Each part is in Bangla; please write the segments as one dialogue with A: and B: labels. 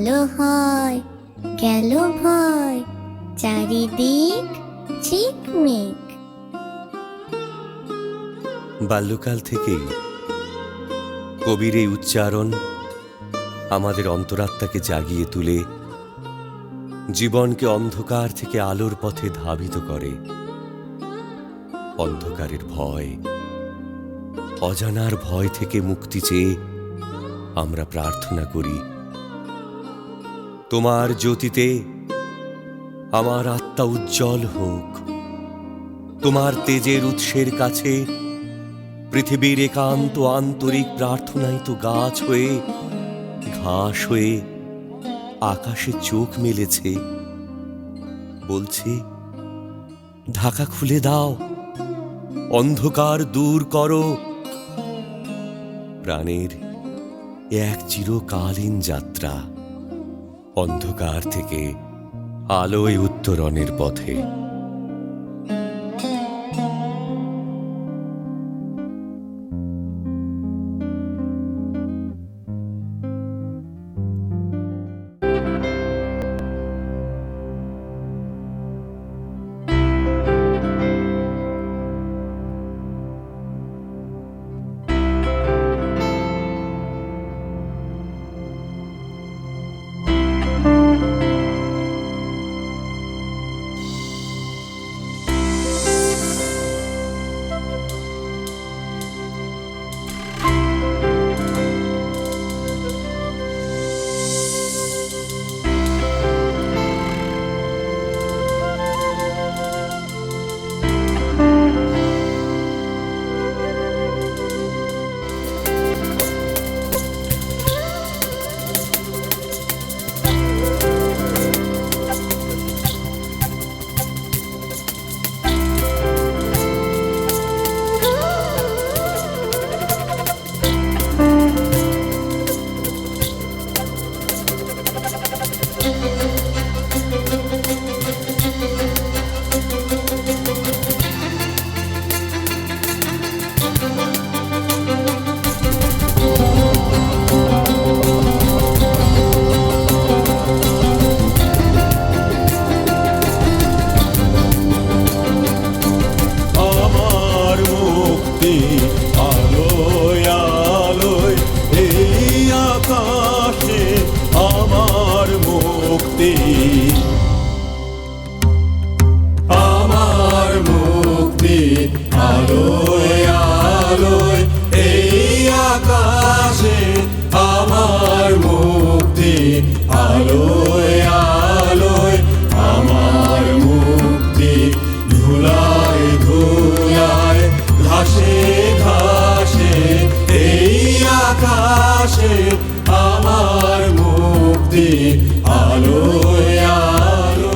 A: ভালো হয়, গেল ভয়, চারিদিক ঝিকমিক।
B: বাল্যকাল থেকেই কবির এই উচ্চারণ আমাদের অন্তরাত্মাকে জাগিয়ে তুলে জীবনকে অন্ধকার থেকে আলোর পথে ধাবিত করে। অন্ধকারের ভয়, অজানার ভয় থেকে মুক্তি চেয়ে আমরা প্রার্থনা করি, তোমার জ্যোতিতে আমার আত্মা উজ্জ্বল হোক। তোমার তেজের উৎসের কাছে পৃথিবীর একান্ত আন্তরিক প্রার্থনাই তো গাছ হয়ে, ঘাস হয়ে আকাশে চোখ মেলেছে, বলছে ঢাকা খুলে দাও, অন্ধকার দূর করো। প্রাণের এক চিরকালীন যাত্রা, অন্ধকার থেকে আলোয় উত্তরণের পথে।
C: আলোয় আলোয় এই আকাশে আমার মুক্তি, আমার মুক্তি। আলোয় আলোয় এই আকাশে আমার মুক্তি, আলোয় আলোয় আমার মুক্তি। ধুলায় ধুলায় ঘাসে ঘাসে এই আকাশে আমার মুক্তি, আলোয় আলো।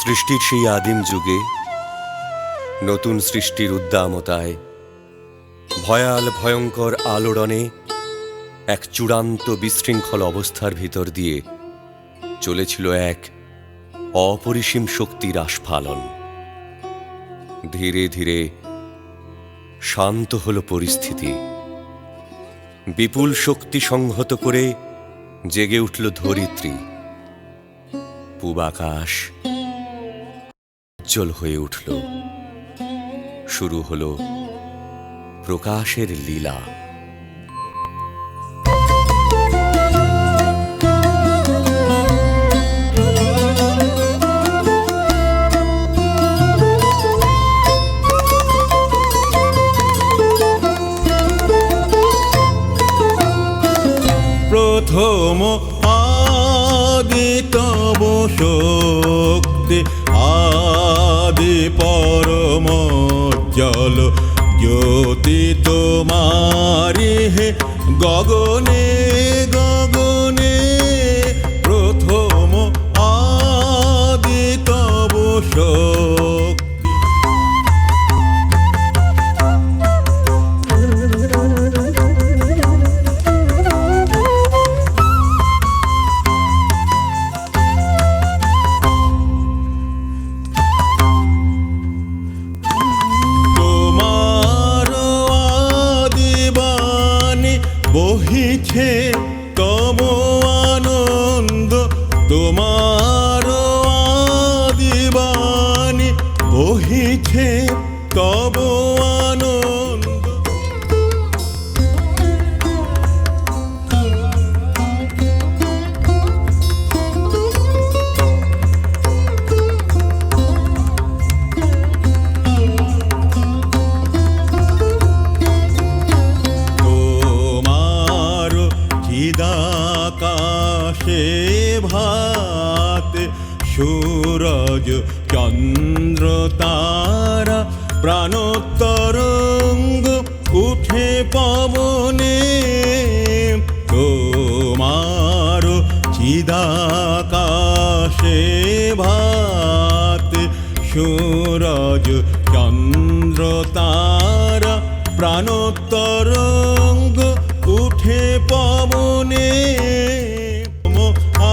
B: সৃষ্টির সেই আদিম যুগে নতুন সৃষ্টির উদ্দামতায় ভয়াল ভয়ঙ্কর আলোড়নে এক চূড়ান্ত বিশৃঙ্খল অবস্থার ভিতর দিয়ে চলেছিল এক অপরিসীম শক্তির আস্ফালন। ধীরে ধীরে শান্ত হল পরিস্থিতি। বিপুল শক্তি সংহত করে জেগে উঠল ধরিত্রী। পূবাকাশ উজ্জ্বল হয়ে উঠল। শুরু হল প্রকাশের লীলা।
C: প্রথম আদি তব শক্তি, আদি পরম জল জ্যোতি তোমারি হে গগনে গগনে। প্রথম আদি তব শক্তি, বহিছে তব আনন্দ, তোমার আদিবাণী বহিছে তব আনন্দ। চিদাকাশে ভাতে সূরজ চন্দ্র তারা প্রাণতরঙ্গ উঠে পবনে। তোমার চিদাকাশে ভাতে সূরজ চন্দ্র তারা প্রাণতরঙ্গ উঠে পবনে।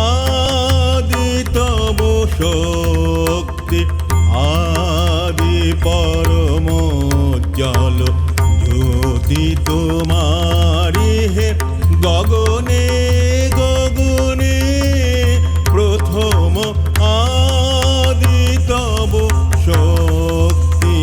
C: আদি তব শক্তি, আদি পরম জল জ্যোতি তোমারি হে গগনে গগনে। প্রথম আদি তব শক্তি।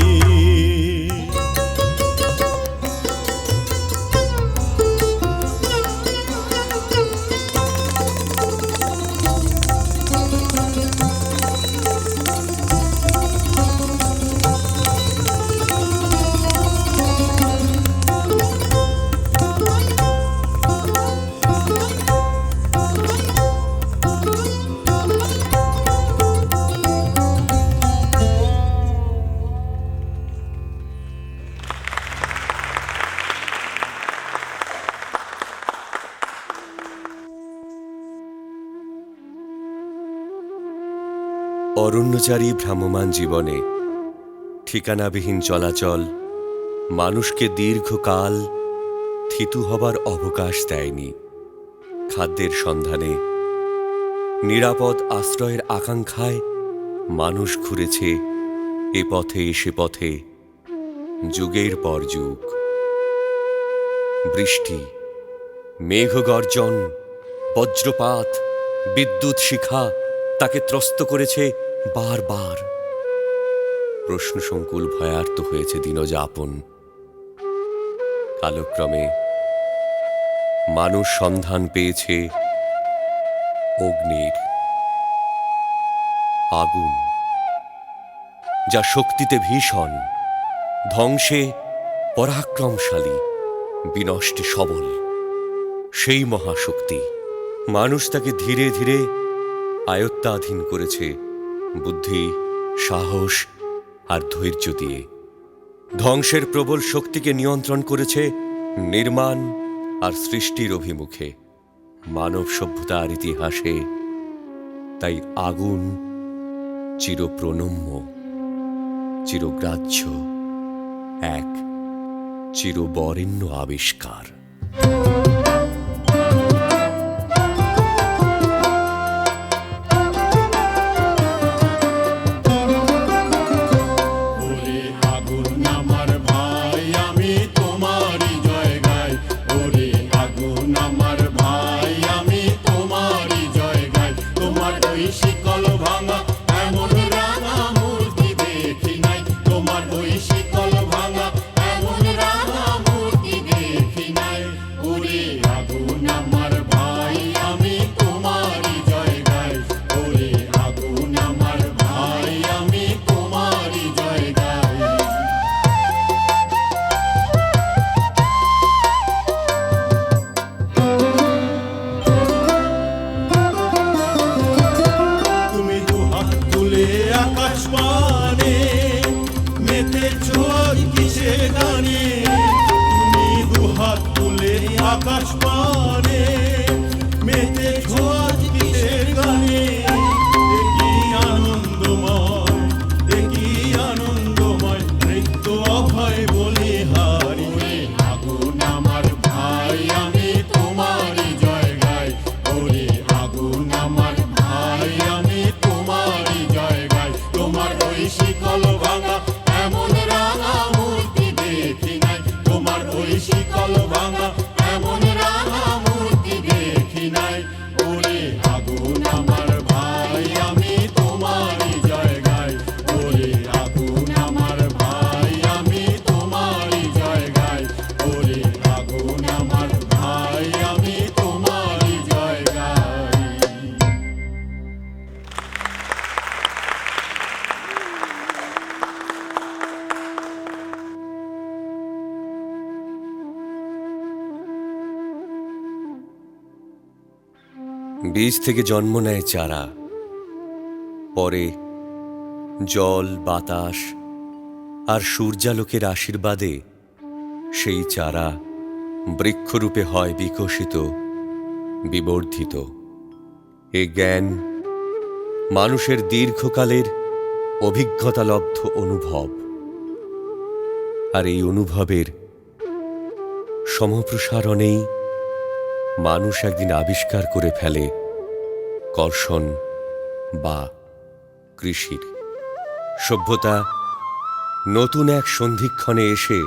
B: অরণ্যচারী ভ্রাম্যমান জীবনে ঠিকানাবিহীন চলাচল মানুষকে দীর্ঘকাল থিতু হবার অবকাশ দেয়নি। খাদ্যের সন্ধানে, নিরাপদ আশ্রয়ের আকাঙ্ক্ষায় মানুষ ঘুরেছে এ পথে সে পথে যুগের পর যুগ। বৃষ্টি, মেঘগর্জন, বজ্রপাত, বিদ্যুৎ শিখা তাকে ত্রস্ত করেছে বারবার। প্রশ্নসংকুল ভয়ার্ত হয়েছে দিনযাপন। কালক্রমে মানুষ সন্ধান পেয়েছে অগ্নির। আগুন, যা শক্তিতে ভীষণ, ধ্বংসে পরাক্রমশালী, বিনষ্টে সবল। সেই মহাশক্তি মানুষ তাকে ধীরে ধীরে আয়ত্তাধীন করেছে বুদ্ধি, সাহস আর ধৈর্য দিয়ে। ধ্বংসের প্রবল শক্তিকে নিয়ন্ত্রণ করেছে নির্মাণ আর সৃষ্টির অভিমুখে। মানব সভ্যতার ইতিহাসে তাই আগুন চিরপ্রণম্য, চিরগ্রাহ্য, এক চিরবরেণ্য আবিষ্কার।
C: আকাশ পানে মেতেছ আজ কিসের গানে একই আনন্দময় একই আনন্দময় নৃত্য অভয় বলি হারি আগুন আমার ভাই আমি তোমারই জয় গাই ওরে আগুন আমার ভাই আমি তোমারই জয় গাই তোমার ওই শিকল ভাঙা এমন রাঙা মূর্তি দেখি নাই তোমার ওই শিকল ভাঙা এমন রাঙা মূর্তি দেখি নাই ওরে আগুন আমার ভাই আমি তোমারই জয় গাই ওরে আগুন আমার ভাই আমি তোমারই জয় গাই ওরে আগুন আমার ভাই আমি তোমারই জয় গাই
B: বীজ থেকে জন্ম নেয় চারা, পরে জল বাতাস আর সূর্যালোকের আশীর্বাদে সেই চারা বৃক্ষরূপে হয় বিকশিত বিবর্ধিত। এ জ্ঞান মানুষের দীর্ঘকালের অভিজ্ঞতালব্ধ অনুভব, আর এই অনুভবের সমপ্রসারণেই মানুষ একদিন আবিষ্কার করে ফেলে কর্ষণ বা কৃষির। সভ্যতা নতুন এক সন্ধিক্ষণে এসে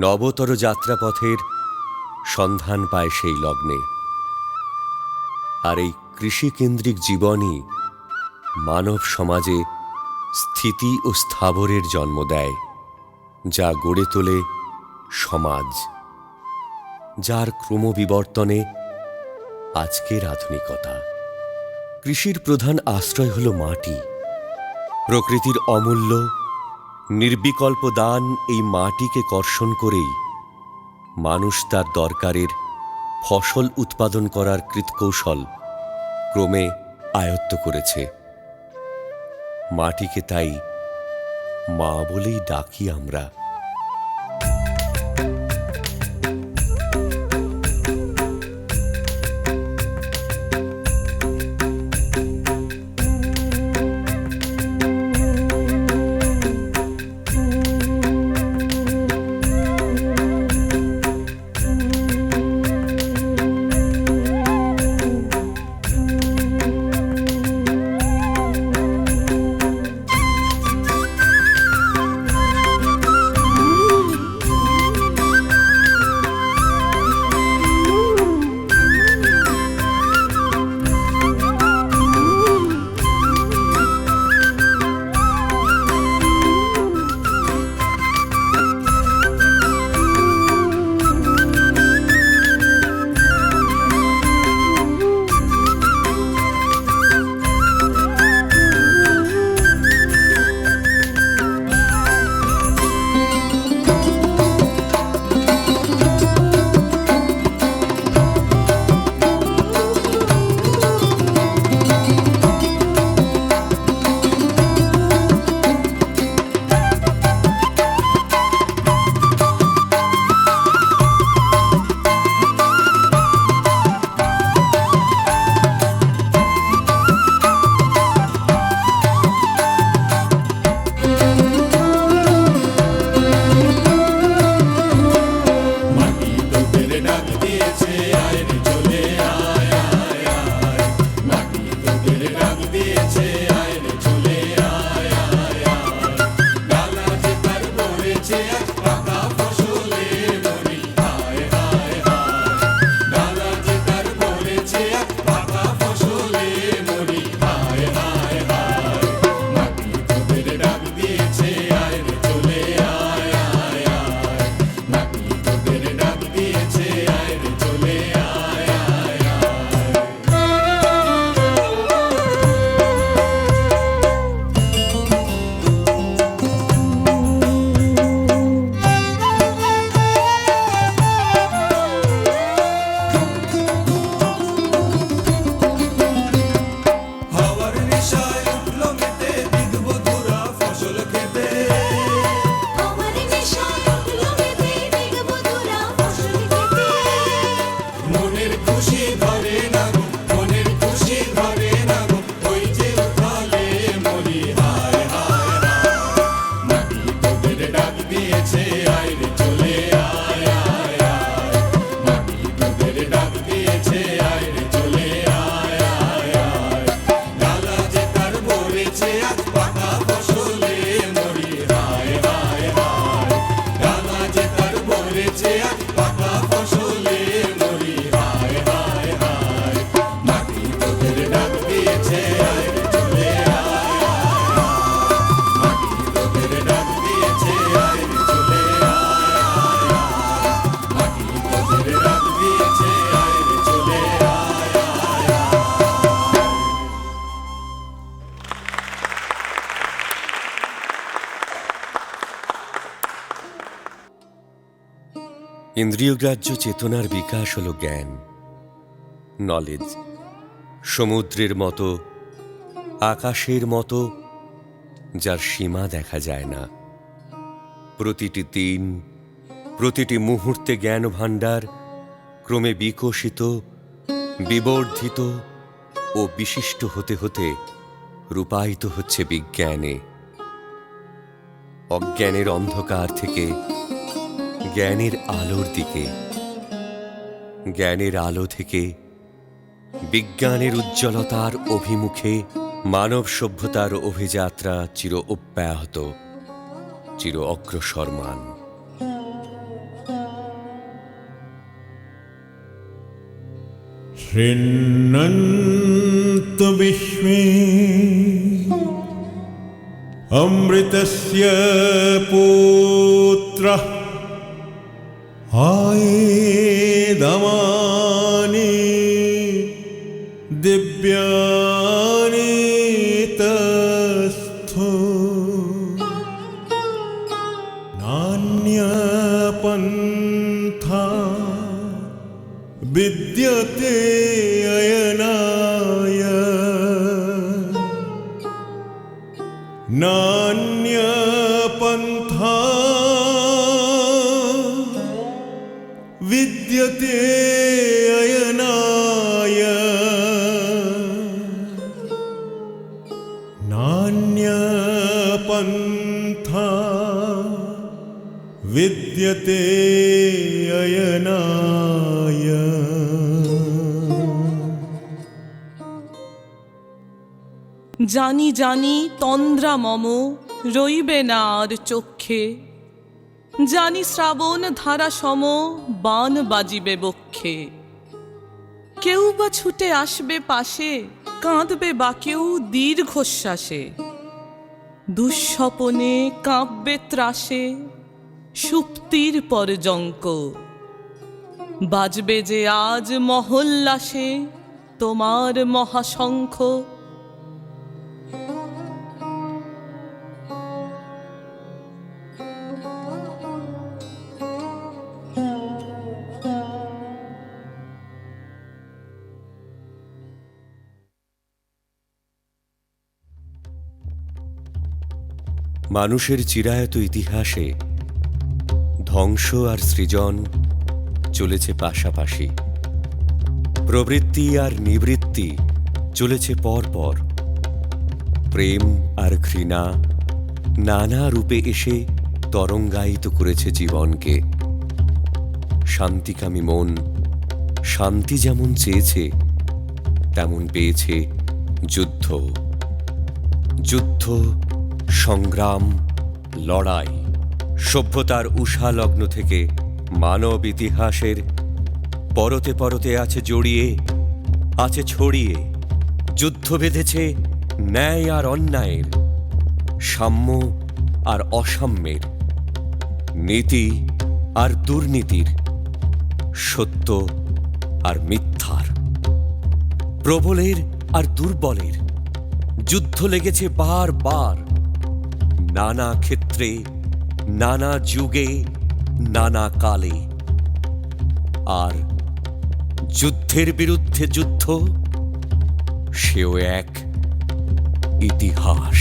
B: নবতর যাত্রাপথের সন্ধান পায় সেই লগ্নে। আর এই কৃষিকেন্দ্রিক জীবনই মানব সমাজে স্থিতি ও স্থাবরের জন্ম দেয়, যা গড়ে তোলে সমাজ, যার ক্রমবিবর্তনে আজকের আধুনিকতা। কৃষির প্রধান আশ্রয় হল মাটি। প্রকৃতির অমূল্য নির্বিকল্প দান এই মাটিকে কর্ষণ করেই মানুষ তার দরকারের ফসল উৎপাদন করার কৃতকৌশল ক্রমে আয়ত্ত করেছে। মাটিকে তাই মা বলেই ডাকি আমরা। ইন্দ্রিয়গ্রাহ্য চেতনার বিকাশ হল জ্ঞান, নলেজ। সমুদ্রের মতো, আকাশের মতো, যার সীমা দেখা যায় না। প্রতিটি দিন, প্রতিটি মুহূর্তে জ্ঞান ভাণ্ডার ক্রমে বিকশিত, বিবর্ধিত ও বিশিষ্ট হতে হতে রূপায়িত হচ্ছে বিজ্ঞানে। অজ্ঞানের অন্ধকার থেকে জ্ঞানের আলোর দিকে, জ্ঞানের আলো থেকে বিজ্ঞানের উজ্জ্বলতার অভিমুখে মানব সভ্যতার অভিযাত্রা চির অব্যাহত, চির অগ্রসরমান।
C: शृण्वन्तु विश्वे अमृतस्य पुत्रः आयेदमानि दिव्यानि तस्थो नान्यपन्था विद्यते अयनाय नान्यपन्था विद्यते अयनाय नान्यपन्था विद्यते अयनाय।
D: জানি জানি তন্দ্রা মম রইবে না আর চক্ষে, জানি শ্রাবণ ধারা সম বান বাজিবে বক্ষে। কেউ বা ছুটে আসবে পাশে, কাঁদবে বা কেউ দীর্ঘশ্বাসে। দুঃস্বপনে কাঁপবে ত্রাসে সুপ্তির পর্যঙ্ক। বাজবে যে আজ মহল্লাসে তোমার মহাশঙ্খ।
B: মানুষের চিরায়ত ইতিহাসে ধ্বংস আর সৃজন চলেছে পাশাপাশি, প্রবৃত্তি আর নিবৃত্তি চলেছে পরপর। প্রেম আর ঘৃণা নানা রূপে এসে তরঙ্গায়িত করেছে জীবনকে। শান্তিকামী মন শান্তি যেমন চেয়েছে, তেমন পেয়েছে যুদ্ধ। যুদ্ধ, সংগ্রাম, লড়াই সভ্যতার উষালগ্ন থেকে মানব ইতিহাসের পরতে পরতে আছে জড়িয়ে, আছে ছড়িয়ে। যুদ্ধ বেঁধেছে ন্যায় আর অন্যায়ের, সাম্য আর অসাম্যের, নীতি আর দুর্নীতির, সত্য আর মিথ্যার, প্রবলের আর দুর্বলের। যুদ্ধ লেগেছে বারবার, নানা ক্ষেত্রে, নানা যুগে, নানা কালে। আর যুদ্ধের বিরুদ্ধে যুদ্ধ, সেও এক ইতিহাস।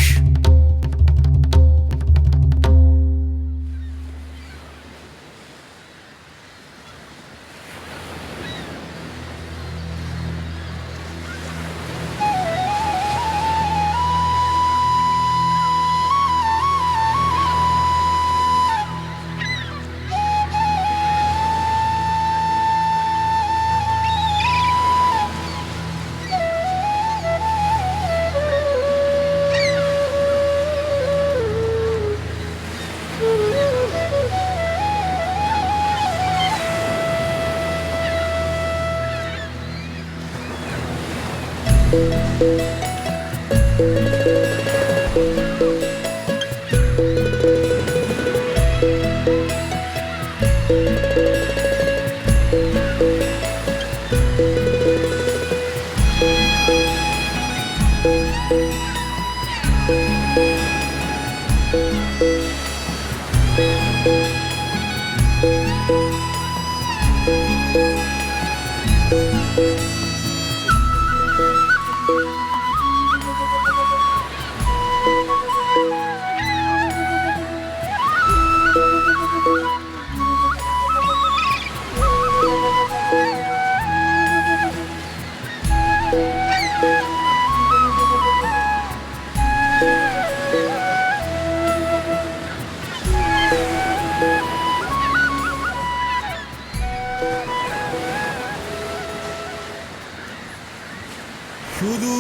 C: শুধু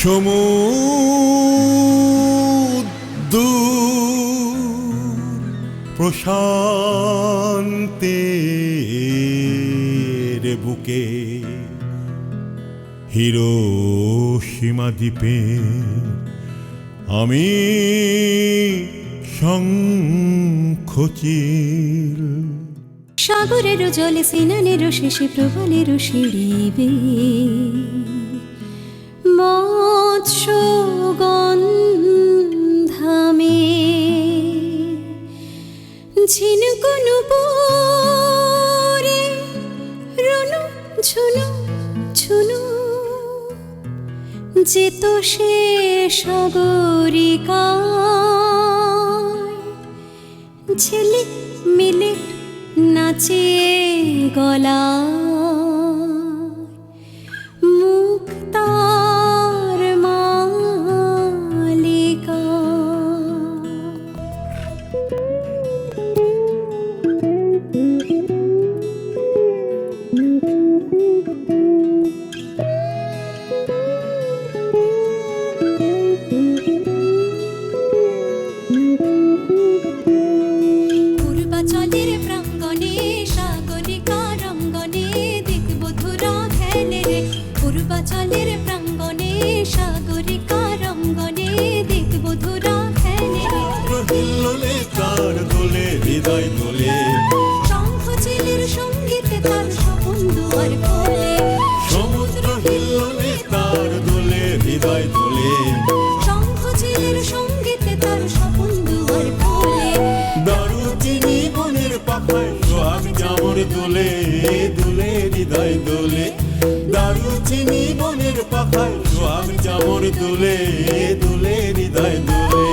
C: সমুদ্র প্রশান্তের বুকে হিরোশিমা দ্বীপে আমি শঙ্খচিল।
E: সাগরের জলে স্নানের শেষে প্রবলের সিঁড়িবে মৎস্য গন্ধামে ঝিনুকুনু পরে রুনু ঝুনু ঝুনু যেত সে সাগরিকা ছেলে মিলে নাচে গলা মুক্তার মালিকা। পূর্বাচলের প্রাঙ্গণে সাগরিকা রঙ্গনে দেখব ধুরা খেলে রে। পূর্বাচলের প্রাঙ্গণে সাগরিকা রঙ্গনে দেখব ধুরা খেলে রে।
C: হিল্লোলে তার দোলে হৃদয় দোলে,
E: শঙ্খচিলের সঙ্গীতে তার স্বপন দুয়ার খোলে।
C: সমুদ্র হিল্লোলে তার দোলে হৃদয় দোলে,
E: শঙ্খচিলের সঙ্গীতে তার স্বপন দুয়ার খোলে।
C: দারুচিনি বনের পাখায় সোহাগ চামর দোলে দোলে হৃদয় দোলে, দারুচিনি বনের পাখায় সোহাগ চামর দোলে দোলে হৃদয় দোলে।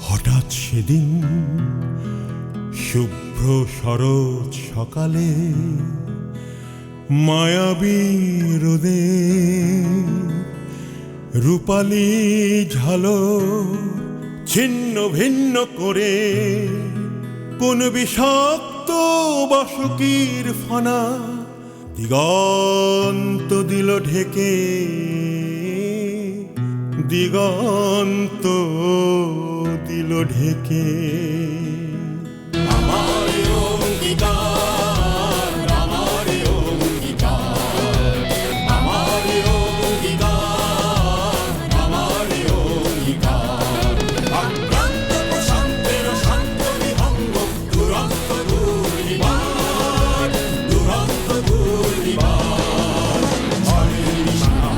C: হঠাৎ সেদিন শুভ্র শরৎ সকালে মায়াবী রোদে রূপালী ঝালো ছিন্ন ভিন্ন করে কোন বিষাক্ত বাসুকির ফানা দিগন্ত দিল ঢেকে, দিগন্ত দিল ঢেকে। আমার অঙ্গীকার, আমার অঙ্গীকার, আমার অঙ্গীকার, আমার অঙ্গীকার। আক্রান্ত প্রশান্তের শান্ত বিহঙ্গ দুরন্ত ঘূর্ণিবার, দুরন্ত ঘূর্ণিবার। ঝড়ের নিশানা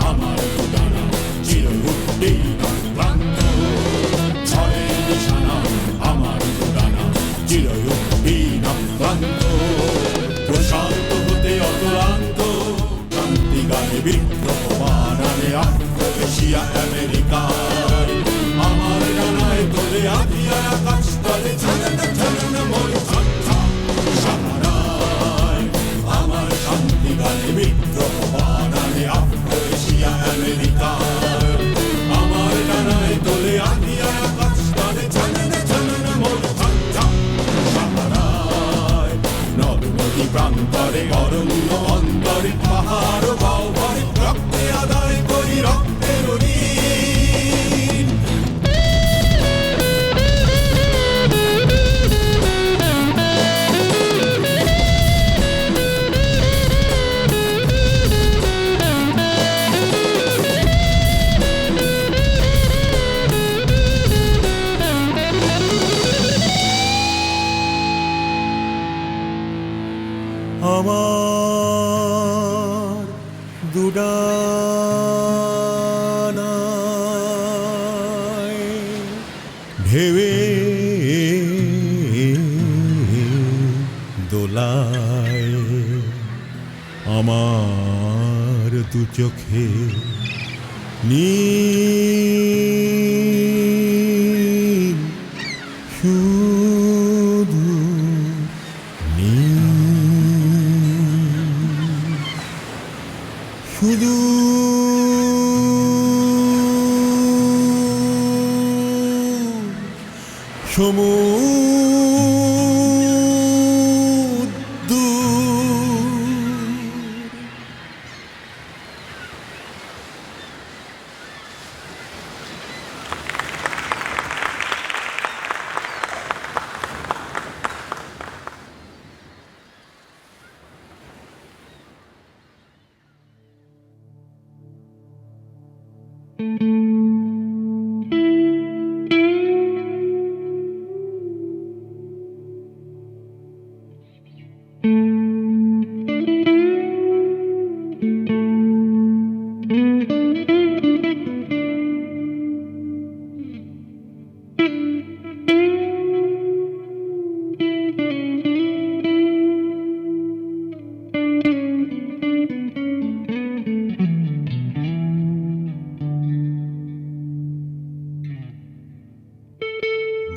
C: আমার ডানা চির উদ্দীন ক্লান্ত, ঝড়ের নিশানা আমার ডানা চির উদ্দীন ক্লান্ত। প্রশান্ত হতে অতলান্ত ক্রান্তিকালে বিদ্রোহ বানানে আফ্রোএশিয়া আমেরিকার। আমার ডানায় তোলে আধিয়া আকাশ তলে ঝালনা ঝালনা মোর ঝঞ্ঝা সাহারায়। আমার শান্তিকালে বিদ্রোহ বানানে আফ্রোএশিয়া আমেরিকার। আমার ডানায় তোলে আধিয়া আকাশ তলে ঝালনা ঝালনা মোর ঝঞ্ঝা সাহারায়। নদ নদী প্রান্তরে অরণ্য অন্তরে পাহাড় বাউভরে রক্তে আদায় করি রক্তের ঋণ। ঢেউয়ে দোলায় আমার দু চোখে নীল শুধু নীল শুধু সমুদ্র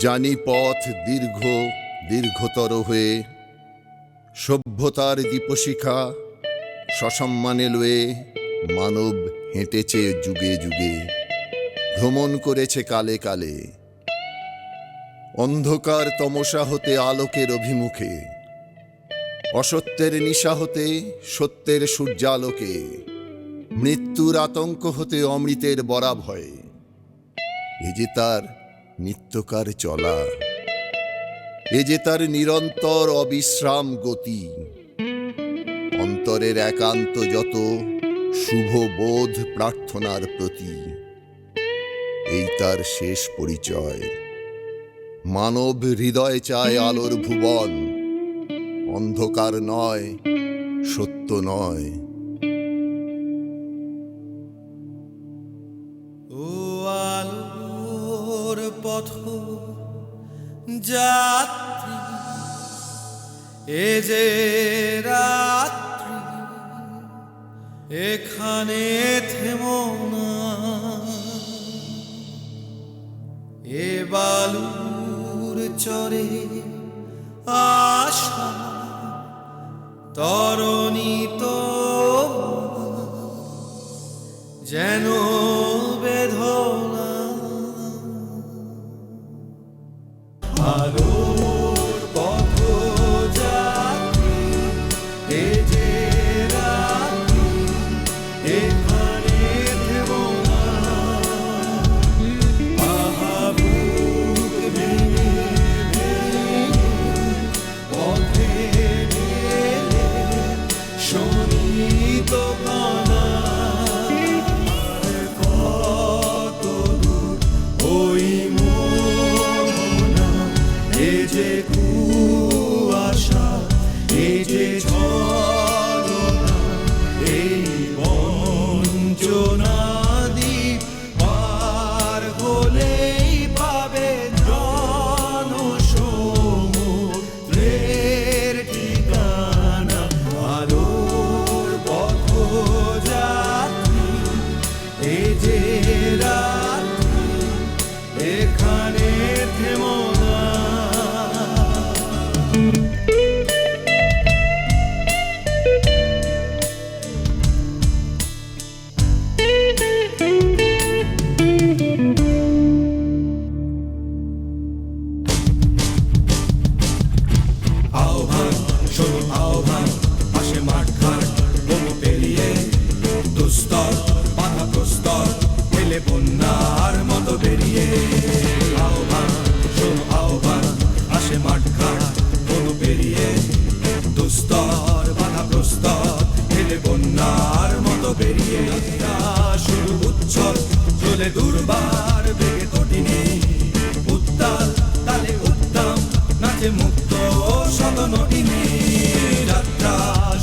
F: জানি পথ দীর্ঘ দীর্ঘতর হয়ে সভ্যতার দীপশিখা সসম্মানে লয়ে মানব হেঁটেছে যুগে যুগে, ভ্রমণ করেছে কালে কালে, অন্ধকার তমসা হতে আলোকের অভিমুখে, অসত্যের নিশা হতে সত্যের সূর্যালোকে, মৃত্যুর আতঙ্ক হতে অমৃতের বরাভয়ে। এ যে তার নিত্যকার চলা, এ যে তার নিরন্তর অবিশ্রাম গতি। অন্তরের একান্ত যত শুভ বোধ প্রার্থনার প্রতি, এই তার শেষ পরিচয়। মানব হৃদয় চায় আলোর ভুবন, অন্ধকার নয়, সত্য নয়।
G: ও আলোর পথ যাত্রী, এ যে রাত্রি, এখানে থেমো না। এ বালুর চরে আশা তরণী তো যেন বেদনা। আলোর পথ যাত্রী, এ যে রাত্রি, এখানে থেমো না। আহা বুক ভেঙে ভেঙে পথে গেলে শোনিত কানা। কত দূর ওই মোহনা, এ যে কুয়াশা, এ যে ঝরনা, এই বঞ্চনা দ্বীপ পার হলেই পাবে জনসমুদ্রের ঠিকানা। আলোর পথ যাত্রী, এ যে রাত্রি, এখানে থেমো না। আহ্বান শোনো আহ্বান, পাশে মাঠ ঘাট বহু পেরিয়ে, দুস্তর বাধা প্রস্তর পেলে বন্যার মতো বেরিয়ে। আহ্বান শোনো আহ্বান, আসে মাঠ ঘাট বহু পেরিয়ে, দুস্তর বাধা প্রস্তর পেলে বন্যার মতো বেরিয়ে। শুরু উচ্ছল চলে দুর্বার বেগে তটিনী, উত্তাল তালে উদ্দাম নাচে মুক্ত সদনটিনী। যাত্রা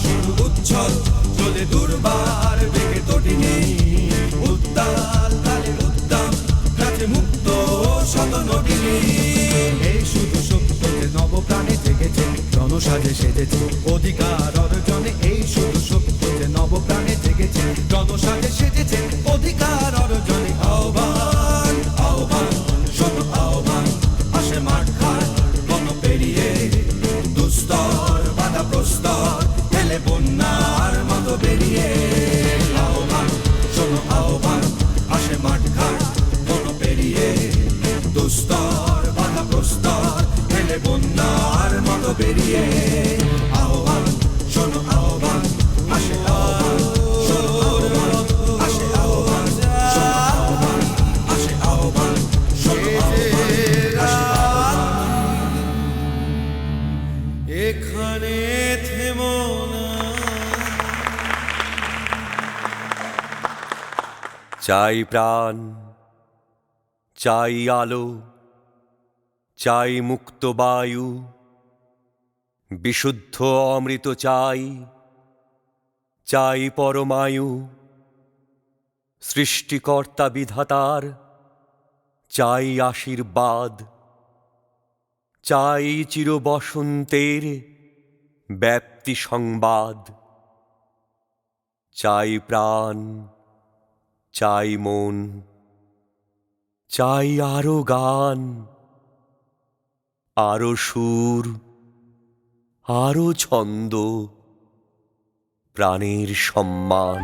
G: শুরু উচ্ছল চলে দুর্বার বেগে তটিনী, উত্তাল তালে উদ্দাম নাচে মুক্ত সদন কোনোদিন। এই শুধু সত্যতে নবপ্রাণে জেগেছে, জনসাজে সেজেছে অধিকার অর্জনে। এই শুধু সত্যতে নবপ্রাণে জেগেছে, জনসাজে সেজেছে অধিকার অর্জনে। আহ্বান আহ্বান শোনো আহ্বান, আসে মাঠ ঘাট বন পেরিয়ে, দুস্তর বাধা প্রস্তর হেলে বন্যার মতো বেরিয়ে। আহ্বান শোনো আহ্বান, আসে মাঠ ঘাট বন পেরিয়ে, দুস্তর বাধা প্রস্তর হেলে বন্যার মতো বেরিয়ে। আহ্বান শোনো আহ্বান, আসে আহ্বান শোনো আহ্বান, আসে আহ্বান শোনো আহ্বান, আসে আহ্বান শোনো আহ্বান, আসে আহ্বান। এখানে থেমো না।
B: চাই প্রাণ, চাই আলো, চাই মুক্ত বায়ু, বিশুদ্ধ অমৃত চাই, চাই পরমায়ু। সৃষ্টিকর্তা বিধাতার চাই আশীর্বাদ, চাই চির বসন্তের ব্যাপ্তি সংবাদ। চাই প্রাণ, চাই মন, চাই আরো গান, আরো সুর, আরো ছন্দ, প্রাণের সম্মান।